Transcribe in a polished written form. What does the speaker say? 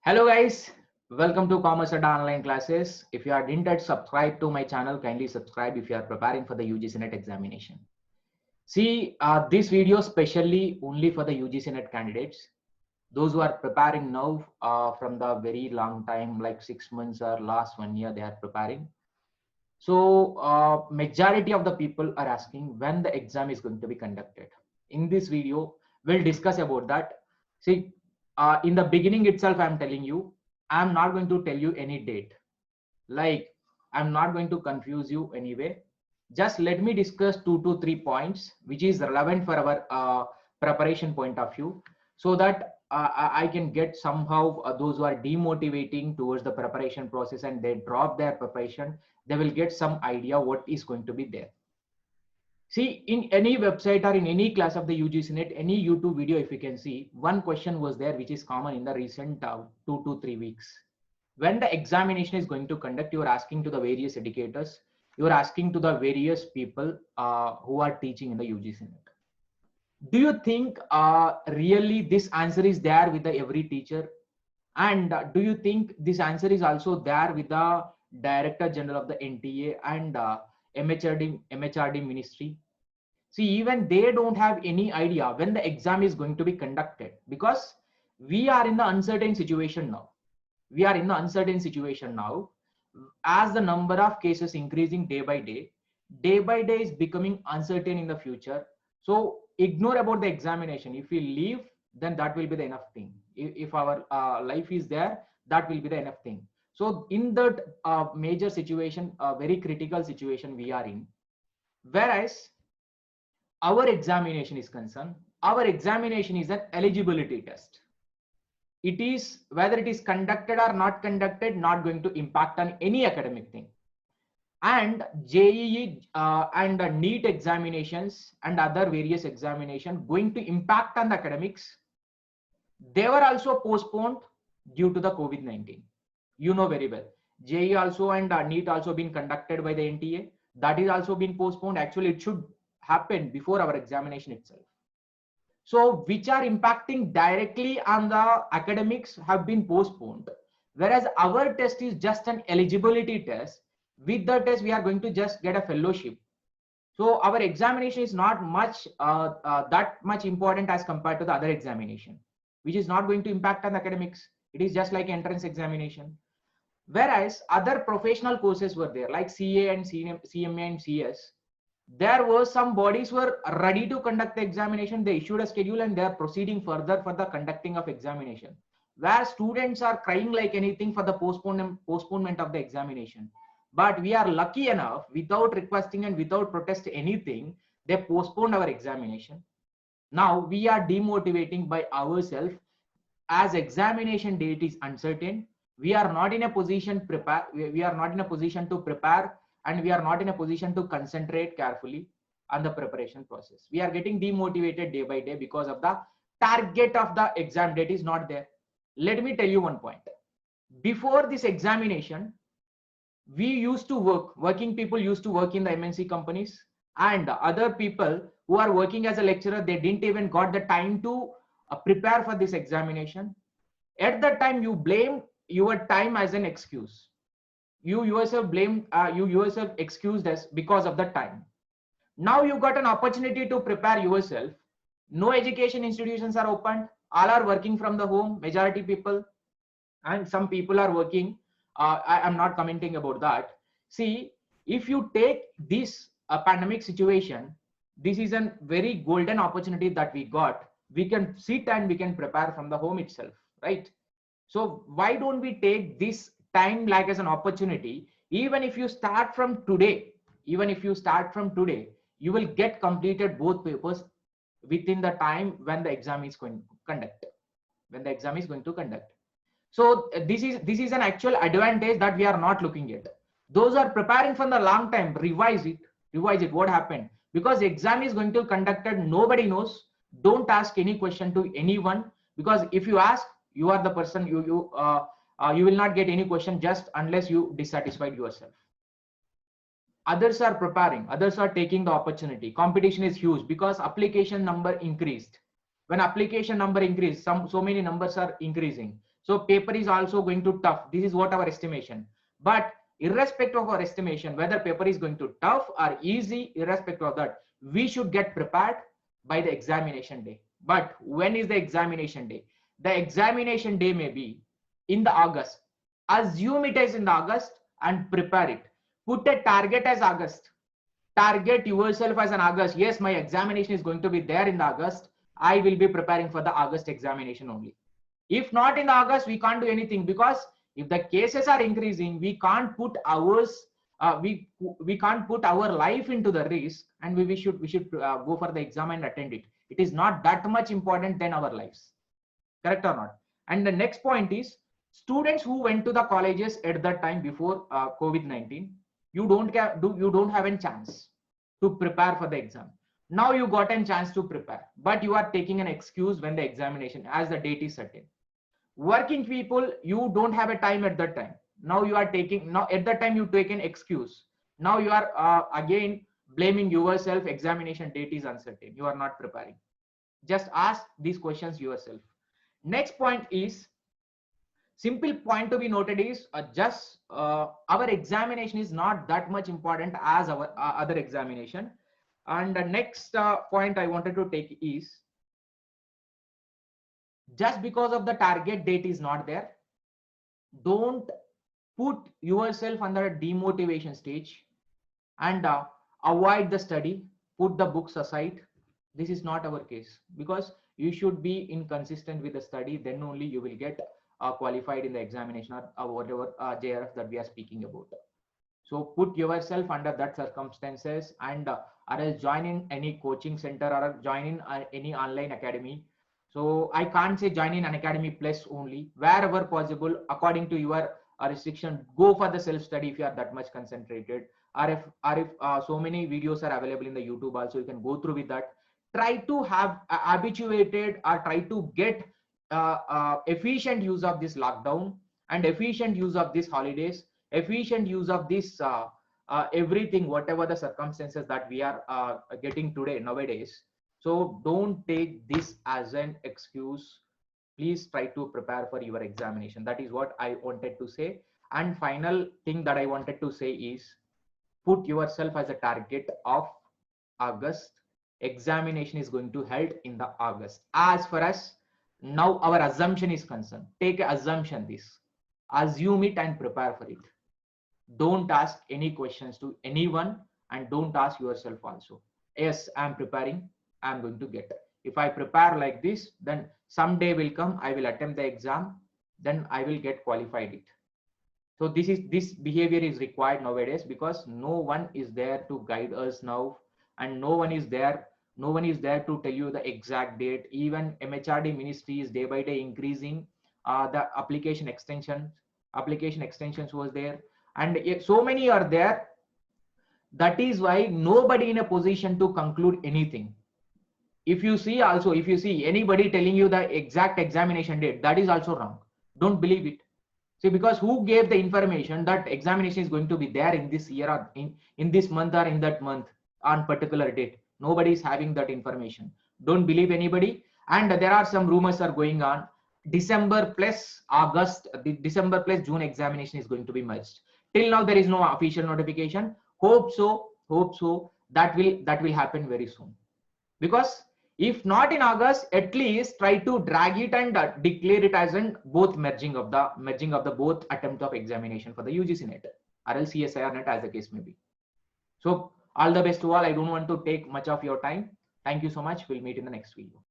Hello guys, welcome to Commerce Adda online classes. If you are didn't yet subscribe to my channel, kindly subscribe if you are preparing for the UGC NET examination. See, this video specially only for the UGC NET candidates, those who are preparing now from the very long time, like 6 months or last 1 year they are preparing. So majority of the people are asking when the exam is going to be conducted. In this video, we'll discuss about that. See, in the beginning itself, I'm telling you, I'm not going to tell you any date. Like, I'm not going to confuse you anyway. Just let me discuss 2 to 3 points, which is relevant for our preparation point of view, so that I can get somehow those who are demotivating towards the preparation process and they drop their preparation, they will get some idea what is going to be there. See, in any website or in any class of the UGC NET, any YouTube video, if you can see, one question was there which is common in the recent 2 to 3 weeks. When the examination is going to conduct, you are asking to the various educators, you are asking to the various people who are teaching in the UGC NET. Do you think really this answer is there with the every teacher? And do you think this answer is also there with the Director General of the NTA and MHRD Ministry? See, even they don't have any idea when the exam is going to be conducted, because we are in the uncertain situation now. We are in the uncertain situation now. As the number of cases increasing day by day is becoming uncertain in the future. So ignore about the examination. If we leave, then that will be the enough thing. If our life is there, that will be the enough thing. So in that major situation, a very critical situation we are in, whereas our examination is concerned, our examination is an eligibility test. It is whether it is conducted or not conducted, not going to impact on any academic thing. And JEE and NEET examinations and other various examinations going to impact on the academics. They were also postponed due to the COVID-19. You know very well. JEE also and NEET also been conducted by the NTA. That is also been postponed. Actually, it should happen before our examination itself. So which are impacting directly on the academics have been postponed, whereas our test is just an eligibility test. With the test we are going to just get a fellowship. So our examination is not much that much important as compared to the other examination, which is not going to impact on academics. It is just like entrance examination. Whereas other professional courses were there, like CA and CMA and CS. There were some bodies were ready to conduct the examination. They issued a schedule and they are proceeding further for the conducting of examination, where students are crying like anything for the postponement of the examination. But we are lucky enough, without requesting and without protest anything, they postponed our examination. Now we are demotivating by ourselves, as examination date is uncertain. We are not in a position prepare. We are not in a position to prepare, and we are not in a position to concentrate carefully on the preparation process. We are getting demotivated day by day because of the target of the exam date is not there. Let me tell you one point. Before this examination, we used to working people used to work in the MNC companies, and other people who are working as a lecturer, they didn't even got the time to prepare for this examination. At that time, you blame your time as an excuse. You yourself blamed, you yourself excused us because of the time. Now you got an opportunity to prepare yourself. No education institutions are opened. All are working from the home, majority people, and some people are working. I am not commenting about that. See, if you take this pandemic situation, this is a very golden opportunity that we got. We can sit and we can prepare from the home itself, right? So why don't we take this time like as an opportunity? Even if you start from today, you will get completed both papers within the time when the exam is going to conduct. So this is an actual advantage that we are not looking at. Those are preparing from the long time, revise it. What happened? Because exam is going to conducted, nobody knows. Don't ask any question to anyone, because if you ask, you are the person, you will not get any question just unless you dissatisfied yourself. Others are preparing, others are taking the opportunity. Competition is huge because application number increased. When application number increased, so many numbers are increasing. So paper is also going to tough. This is what our estimation. But irrespective of our estimation, whether paper is going to tough or easy, irrespective of that, we should get prepared by the examination day. But when is the examination day? The examination day may be in the August. Assume it is in the August and prepare it. Put a target as August. Target yourself as an August. Yes, my examination is going to be there in the August. I will be preparing for the August examination only. If not in the August, we can't do anything, because if the cases are increasing, we can't put ours, we can't put our life into the risk, and we should go for the exam and attend it. It is not that much important than our lives, correct or not? And the next point is, students who went to the colleges at that time before COVID-19, you don't have a chance to prepare for the exam. Now you got a chance to prepare, but you are taking an excuse when the examination, as the date is certain. Working people, you don't have a time at that time. Now you are taking, now at that time you take an excuse. Now you are again blaming yourself. Examination date is uncertain, you are not preparing. Just ask these questions yourself. Next point is, simple point to be noted is, our examination is not that much important as our other examination. And the next point I wanted to take is, just because of the target date is not there, don't put yourself under a demotivation stage and avoid the study, put the books aside. This is not our case, because you should be inconsistent with the study, then only you will get qualified in the examination or whatever JRF that we are speaking about. So put yourself under that circumstances, and or else join in any coaching center or join in any online academy. So I can't say join in an academy plus only. Wherever possible, according to your restriction, go for the self study if you are that much concentrated. Or if so many videos are available in the YouTube also, you can go through with that. Try to have habituated, or try to get efficient use of this lockdown, and efficient use of these holidays, efficient use of this everything, whatever the circumstances that we are getting today nowadays. So don't take this as an excuse. Please try to prepare for your examination. That is what I wanted to say. And final thing that I wanted to say is, put yourself as a target of August. Examination is going to held in the August. As far as now our assumption is concerned, take an assumption this, assume it and prepare for it. Don't ask any questions to anyone, and don't ask yourself also. Yes, I'm preparing, I'm going to get. If I prepare like this, then someday will come, I will attempt the exam, then I will get qualified it. So this behavior is required nowadays, because no one is there to guide us now, and no one is there to tell you the exact date. Even MHRD ministry is day by day increasing the application extensions was there, and so many are there. That is why nobody in a position to conclude anything. If you see anybody telling you the exact examination date, that is also wrong. Don't believe it. See, because who gave the information that examination is going to be there in this year, or in this month, or in that month on particular date? Nobody is having that information. Don't believe anybody. And there are some rumors are going on. December plus August, the December plus June examination is going to be merged. Till now there is no official notification. Hope so that will happen very soon. Because if not in August, at least try to drag it and declare it as in both merging of the both attempt of examination for the UGC NET or else CSIR NET, as the case may be. So all the best to all. I don't want to take much of your time. Thank you so much. We'll meet in the next video.